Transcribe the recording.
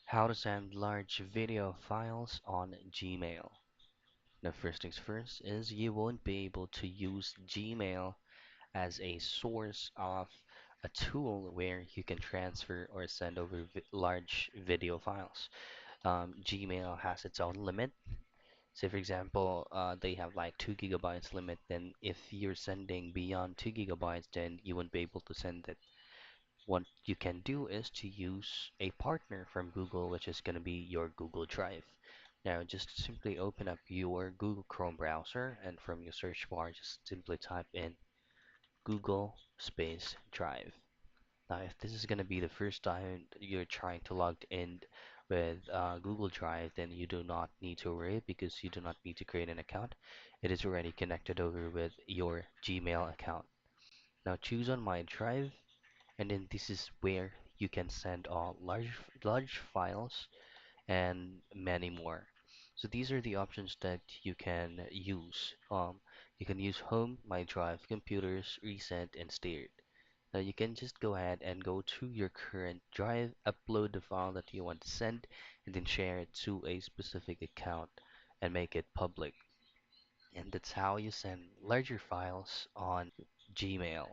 How to send large video files on Gmail. The first things first is you won't be able to use Gmail as a source of a tool where you can transfer or send over large video files. Gmail has its own limit. Say, for example, they have like 2 gigabytes limit. Then, if you're sending beyond 2 gigabytes, then you won't be able to send it. What you can do is to use a partner from Google, which is going to be your Google Drive. Now, just simply open up your Google Chrome browser, and from your search bar, just simply type in Google space Drive. Now, if this is going to be the first time you're trying to log in with Google Drive, then you do not need to worry because you do not need to create an account. It is already connected over with your Gmail account. Now, choose on My Drive, and then this is where you can send all large files and many more. So these are the options that you can use. You can use Home, My Drive, Computers, Recent, and Steered. Now you can just go ahead and go to your current drive, upload the file that you want to send, and then share it to a specific account and make it public. And that's how you send larger files on Gmail.